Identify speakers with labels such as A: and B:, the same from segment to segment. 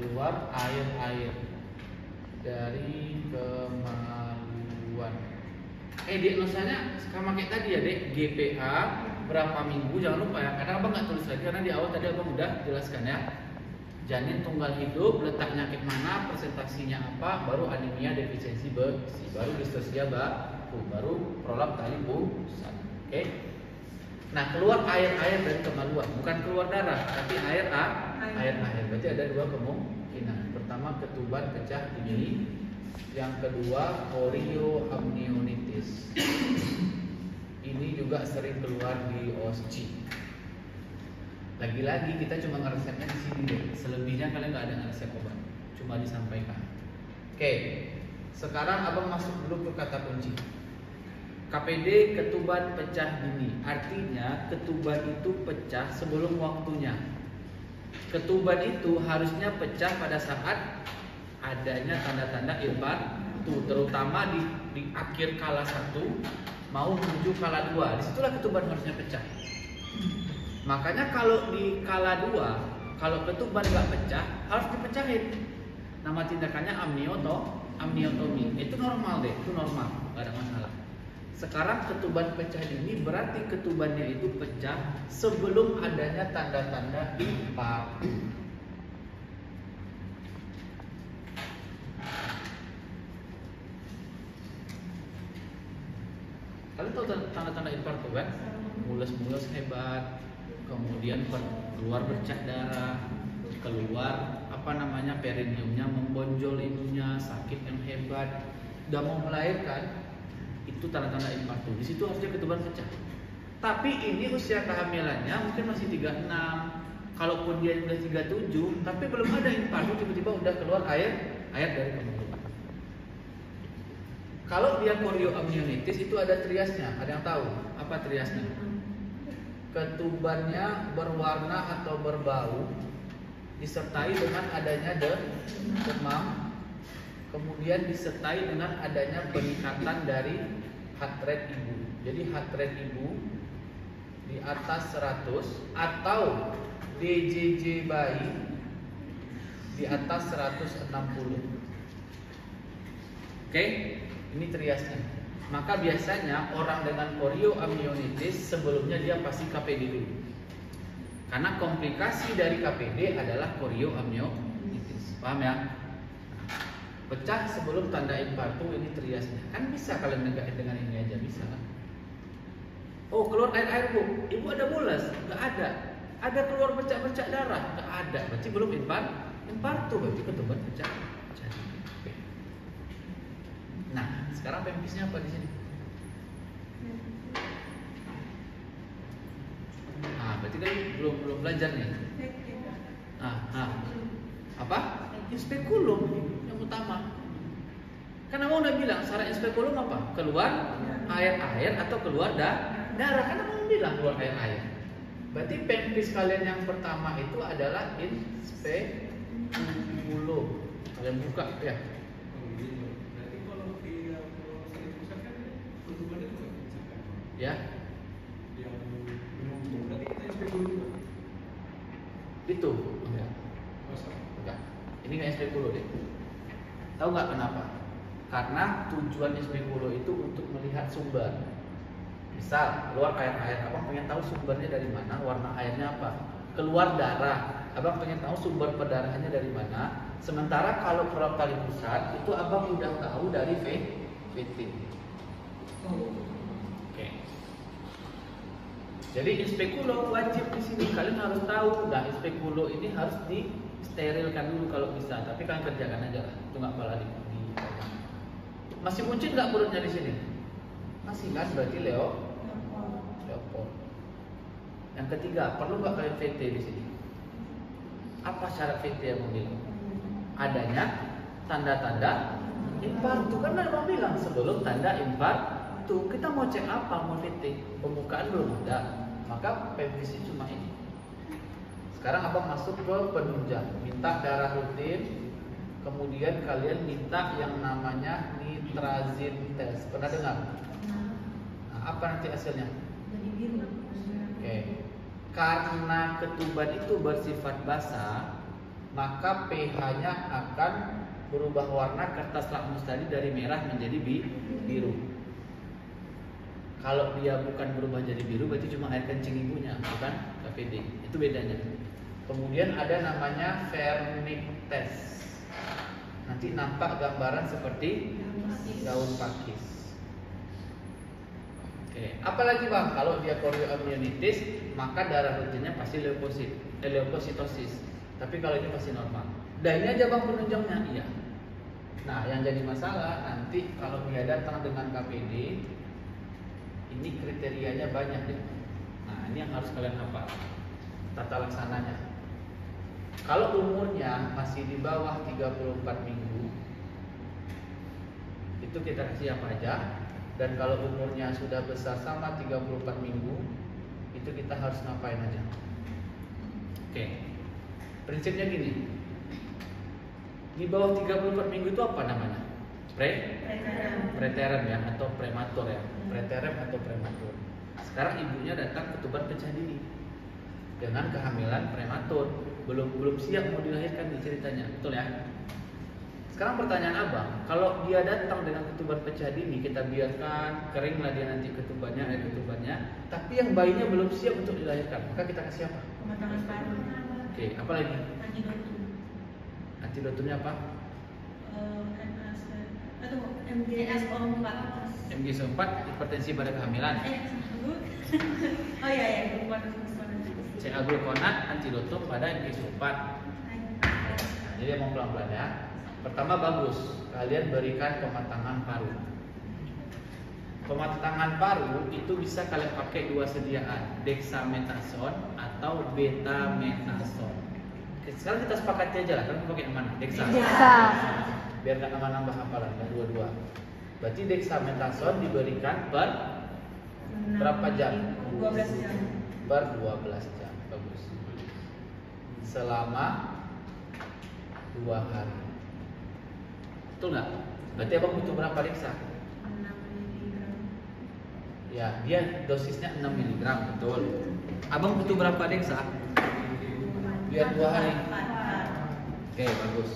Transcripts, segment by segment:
A: keluar air dari kemaluan. Diagnosanya sama kayak tadi ya dek, GPA berapa minggu, jangan lupa ya, karena abang nggak tulis lagi karena di awal tadi abang udah jelaskan ya. Janin tunggal hidup, letaknya kayak mana, presentasinya apa, baru anemia defisiensi besi, baru distosia baru prolap tali pusat. Oke. Nah, keluar air dari kemaluan, bukan keluar darah, tapi air. Berarti ada dua kemungkinan. Pertama, ketuban pecah dini. Yang kedua, chorioamnionitis. Ini juga sering keluar di OSCE. Lagi-lagi kita cuma ngeresepnya di sini deh. Selebihnya kalian nggak ada ngeresep obat, cuma disampaikan. Oke, sekarang abang masuk dulu ke kata kunci. KPD ketuban pecah dini, artinya ketuban itu pecah sebelum waktunya. Ketuban itu harusnya pecah pada saat adanya tanda-tanda infartu, terutama di akhir kala 1 mau menuju kala 2. Disitulah ketuban harusnya pecah. Makanya kalau di kala 2, kalau ketuban nggak pecah, harus dipecahin. Nama tindakannya amniotomi. Itu normal deh, itu normal, nggak ada masalah. Sekarang ketuban pecah dini berarti ketubannya itu pecah sebelum adanya tanda-tanda infartu. Kalian tahu tanda-tanda infartu kan? Mules-mules hebat, kemudian keluar bercak darah, keluar perineumnya membonjol, ibunya sakit yang hebat, udah mau melahirkan, itu tanda-tanda infartu. Di situ harusnya ketuban pecah. Tapi ini usia kehamilannya mungkin masih 36. Kalaupun dia udah 37, tapi belum ada infartu, tiba-tiba udah keluar air dari kemaluan. Kalau dia chorioamnionitis itu ada triasnya. Ada yang tahu apa triasnya? Ketubannya berwarna atau berbau, disertai dengan adanya demam, kemudian disertai dengan adanya peningkatan dari heart rate ibu. Jadi heart rate ibu di atas 100 atau DJJ bayi di atas 160. Oke, ini triasnya. Maka biasanya orang dengan chorioamnionitis sebelumnya dia pasti KPD dulu. Karena komplikasi dari KPD adalah chorioamnionitis. Paham ya? Pecah sebelum tanda infartu, ini triasnya. Kan bisa kalian negatif dengan ini aja, bisa kan? Oh, keluar air bu, ibu ada mules? Nggak ada. Ada keluar bercak-bercak darah? Nggak ada. Berarti belum infartu, berarti ketuban pecah. Oke. Nah, sekarang pempisnya apa di sini? Berarti kan belum belajar nih. Apa? Spekulum yang utama. Kan abang udah bilang syarat spekulum apa? Keluar air atau keluar darah. Kan abang bilang keluar air. Berarti pempis kalian yang pertama itu adalah spekulum. Kalian buka ya. Ya. Itu. Enggak. Ini nggak SP10 deh. Tahu nggak kenapa? Karena tujuan SP10 itu untuk melihat sumber. Misal keluar air, abang pengen tahu sumbernya dari mana, warna airnya apa. Keluar darah, abang pengen tahu sumber perdarahannya dari mana. Sementara kalau prolap tali pusat itu abang udah tahu dari VT. Oke. Jadi inspekulo wajib di sini, kalian harus tahu. Dan inspekulo ini harus disterilkan dulu kalau bisa, tapi kalian kerjakan aja lah, itu nggak malah di. Masih buncit nggak perutnya di sini? Masih kan, berarti Leopold. Yang ketiga, perlu nggak kalian VT di sini? Apa syarat VT yang bilang? Adanya tanda-tanda infartu, kan abang bilang sebelum tanda infartu kita mau cek apa, mau VT, pembukaan belum ada. Maka PVC cuma ini. Sekarang abang masuk ke penunjang, minta darah rutin, kemudian kalian minta yang namanya nitrazin test. Pernah dengar? Nah, apa nanti hasilnya?
B: Jadi biru.
A: Oke. Karena ketuban itu bersifat basah, maka pH-nya akan berubah warna kertas lakmus tadi dari merah menjadi biru. Kalau dia bukan berubah jadi biru, berarti cuma air kencing ibunya, bukan KPD. Itu bedanya. Kemudian ada namanya Fernic test. Nanti nampak gambaran seperti daun pakis. Oke, apalagi bang, kalau dia chorioamnionitis, maka darah rutinnya pasti leukositosis. Tapi kalau ini pasti normal. Dan ini aja bang penunjangnya, iya. Nah, yang jadi masalah nanti kalau dia datang dengan KPD, ini kriterianya banyak deh. Nah, ini yang harus kalian hafal tata laksananya. Kalau umurnya masih di bawah 34 minggu, itu kita kasih apa aja. Dan kalau umurnya sudah besar sama 34 minggu, itu kita harus ngapain aja. Oke, prinsipnya gini. Di bawah 34 minggu itu apa namanya? Preterm ya, atau prematur ya. Preterm atau prematur. Sekarang ibunya datang ketuban pecah dini dengan kehamilan prematur, belum siap mau dilahirkan di ceritanya, betul ya? Sekarang pertanyaan abang, kalau dia datang dengan ketuban pecah dini, kita biarkan keringlah dia nanti air ketubannya, tapi yang bayinya belum siap untuk dilahirkan, maka kita kasih apa?
B: Pematangan paru.
A: Oke, apa lagi?
B: Antidotum.
A: Antidotumnya apa?
B: MgSO4.
A: MgSO4 hipertensi pada kehamilan.
B: Oh iya,
A: CA gluconat antidotum pada MgSO4. Jadi mau pelan-pelan ya. Pertama bagus, kalian berikan pematangan paru. Pematangan paru itu bisa kalian pakai dua sediaan, dexamethasone atau betamethasone. Sekarang kita sepakati aja lah, kalian pakai yang mana? Dexa. Biar nggak nambah hafalan, dua-dua. Berarti dexamethasone diberikan per berapa jam?
B: 12 jam.
A: Per 12 jam, bagus. Selama 2 hari. Betul nggak? Berarti abang butuh berapa dexa?
B: 6 mg.
A: Ya, dia dosisnya 6 mg, betul. Abang butuh berapa dexa? Biar 2 hari.
B: 4.
A: Oke, bagus.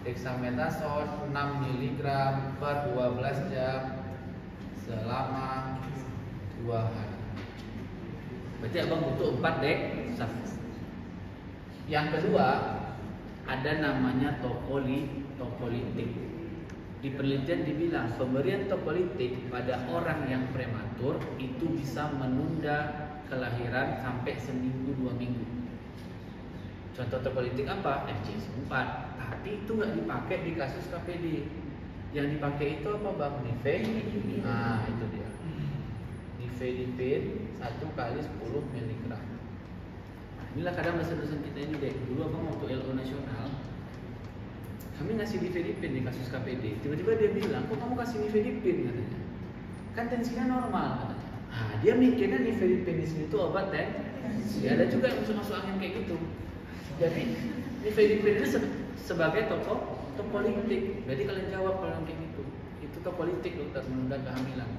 A: Dexamethasone 6 mg per 12 jam selama 2 hari. Berarti abang butuh 4 dexa. Yang kedua, ada namanya tokolitik. Di penelitian dibilang pemberian tokolitik pada orang yang prematur itu bisa menunda kelahiran sampai seminggu 2 minggu. Contoh tokolitik apa? MgSO4. Tapi itu nggak dipakai di kasus KPD. Yang dipakai itu apa bang? Nifedipin. Nah itu dia. Nifedipin 1 kali 10 mg. Nah, inilah kadang dosen-dosen kita ini deh. Dulu abang waktu LO nasional, kami ngasih nifedipin di kasus KPD. Tiba-tiba dia bilang, kok kamu kasih nifedipin katanya? Kan tensinya normal katanya. Nah, dia mikirnya nifedipin di sini itu obat tensi. Ya, ada juga yang masuk angin kayak gitu. Jadi nifedipin itu sebagai tokolitik. Jadi kalian jawab kalau kayak gitu. Itu tokolitik dokter, menunda kehamilan.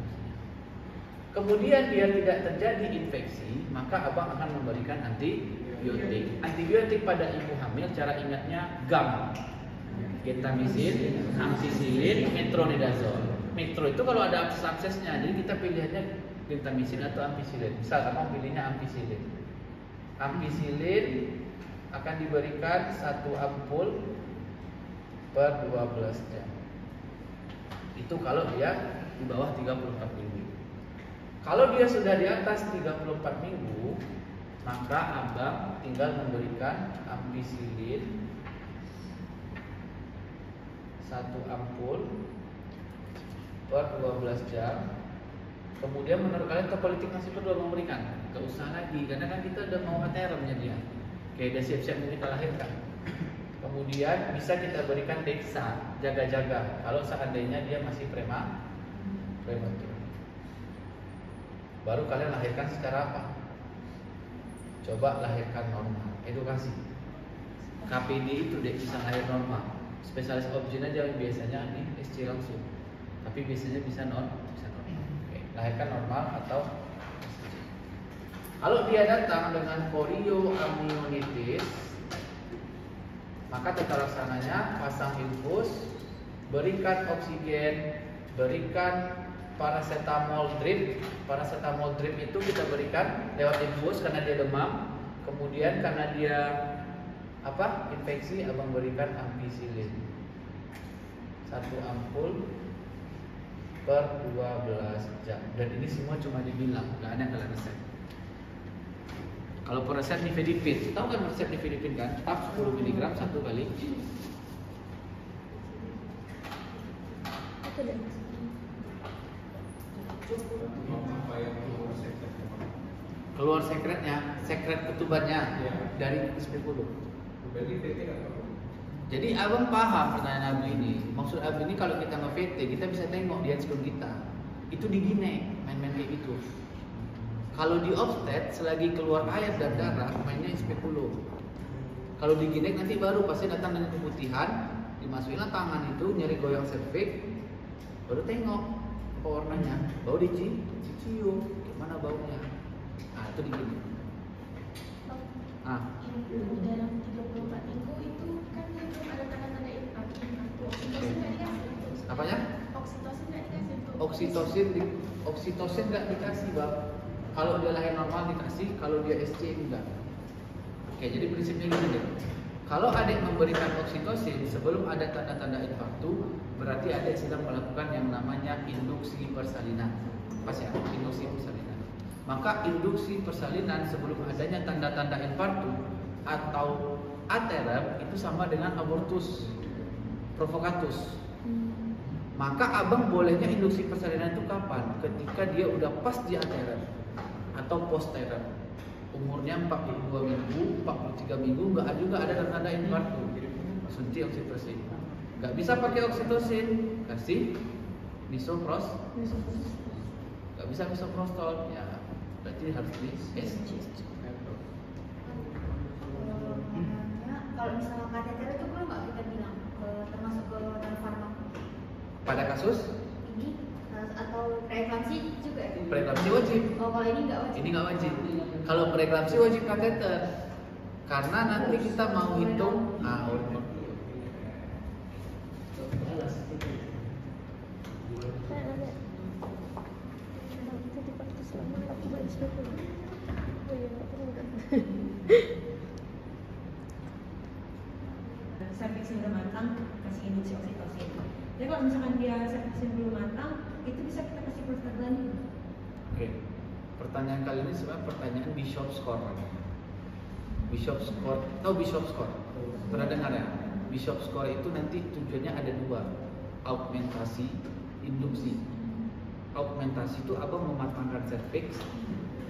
A: Kemudian biar tidak terjadi infeksi, maka abang akan memberikan antibiotik. Antibiotik pada ibu hamil cara ingatnya GAM. Gentamicin, ampicillin, metronidazole. Metro itu kalau ada abses-absesnya, jadi kita pilihannya gentamicin atau ampicillin. Misal abang pilihnya ampicillin. Ampicillin akan diberikan 1 ampul per 12 jam. Itu kalau dia di bawah 34 minggu. Kalau dia sudah di atas 34 minggu, maka abang tinggal memberikan ampicillin 1 ampul per 12 jam. Kemudian menurut kalian tokolitik masih perlu abang berikan? Gak usah lagi, karena kan kita udah mau termnya dia. Kayak udah siap-siap mau kita lahirkan. Kemudian bisa kita berikan dexa, jaga-jaga. Kalau seandainya dia masih prematur. Baru kalian lahirkan secara apa? Coba lahirkan normal. Edukasi. KPD itu deh bisa lahir normal. Spesialis obgyn aja biasanya nih SC langsung. Tapi biasanya bisa normal. Oke, lahirkan normal atau kalau dia datang dengan chorioamnionitis, Maka tata laksananya pasang infus, berikan oksigen, berikan paracetamol drip. Paracetamol drip itu kita berikan lewat infus karena dia demam. Kemudian karena dia infeksi, abang berikan ampicillin 1 ampul per 12 jam. Dan ini semua cuma dibilang, nggak ada dalam resep. Kalau per resep nifedipin, tahu kan resep nifedipin kan? Tab 10 mg 1 kali. Keluar sekretnya, sekret ketubannya dari SP10. Jadi abang paham pertanyaan Abi ini. Maksud Abi ini kalau kita nge-VT, kita bisa tengok di handphone kita. Itu digine, main-main kayak gitu. Kalau di offset, selagi keluar air dan darah, mainnya SP10. Kalau diginek nanti baru pasti datang dengan keputihan, dimasukinlah tangan itu, nyeri goyang cervix, baru tengok apa warnanya, baru dicium, gimana baunya. Nah itu diginek.
C: Dalam 34 minggu itu kan dia belum ada tanda-tanda infeksi. Oksitosin nggak dikasih?
A: Apanya?
C: Oksitosin nggak dikasih tuh.
A: Oksitosin nggak dikasih, Bang. Kalau dia lahir normal dikasih, kalau dia SC enggak. Oke, jadi prinsipnya gini deh. Kalau adik memberikan oksitosin sebelum ada tanda-tanda infarktu, berarti adik sedang melakukan yang namanya induksi persalinan. Pas ya, induksi persalinan. Maka induksi persalinan sebelum adanya tanda-tanda infarktu atau aterem itu sama dengan abortus provokatus. Maka abang bolehnya induksi persalinan itu kapan? Ketika dia udah pas di aterem atau post-terem, umurnya 42 minggu, 43 minggu, juga ada tanda infarktu, suntik oksitosin. Nggak bisa pakai oksitosin, kasih misopros, nggak bisa misoprostol, ya berarti harus di SC.
C: Kalau misalnya kateter itu boleh nggak kita bilang termasuk ke non farmak?
A: Pada kasus
C: Ini atau preeklamsi juga?
A: preeklamsi wajib.
C: Oh, kalau ini nggak wajib.
A: Ini nggak wajib. Kalau preeklamsi wajib kateter, karena nanti kita mau hitung.
B: Serviks sudah matang, kasih induksi oksitosin. Jadi kalau misalkan dia serviks belum matang, itu bisa kita kasih prostaglandin.
A: Oke. Pertanyaan kali ini sebenarnya pertanyaan Bishop score. Bishop score, tahu Bishop score? Pernah dengar ya? Bishop score itu nanti tujuannya ada dua, augmentasi, induksi. Augmentasi itu abang mematangkan serviks,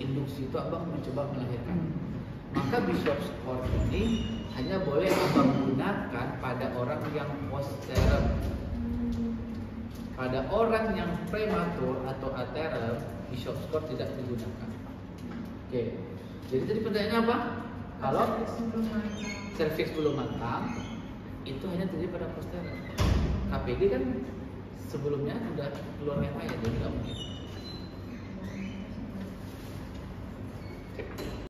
A: induksi itu abang mencoba melahirkan. Maka Bishop score ini hanya boleh abang gunakan pada orang yang post-term. Pada orang yang prematur atau aterem, Bishop score tidak digunakan. Oke. Jadi tadi pertanyaannya apa? Kalau serviks belum matang, itu hanya terjadi pada post-term. KPD kan sebelumnya sudah keluar air, jadi nggak mungkin.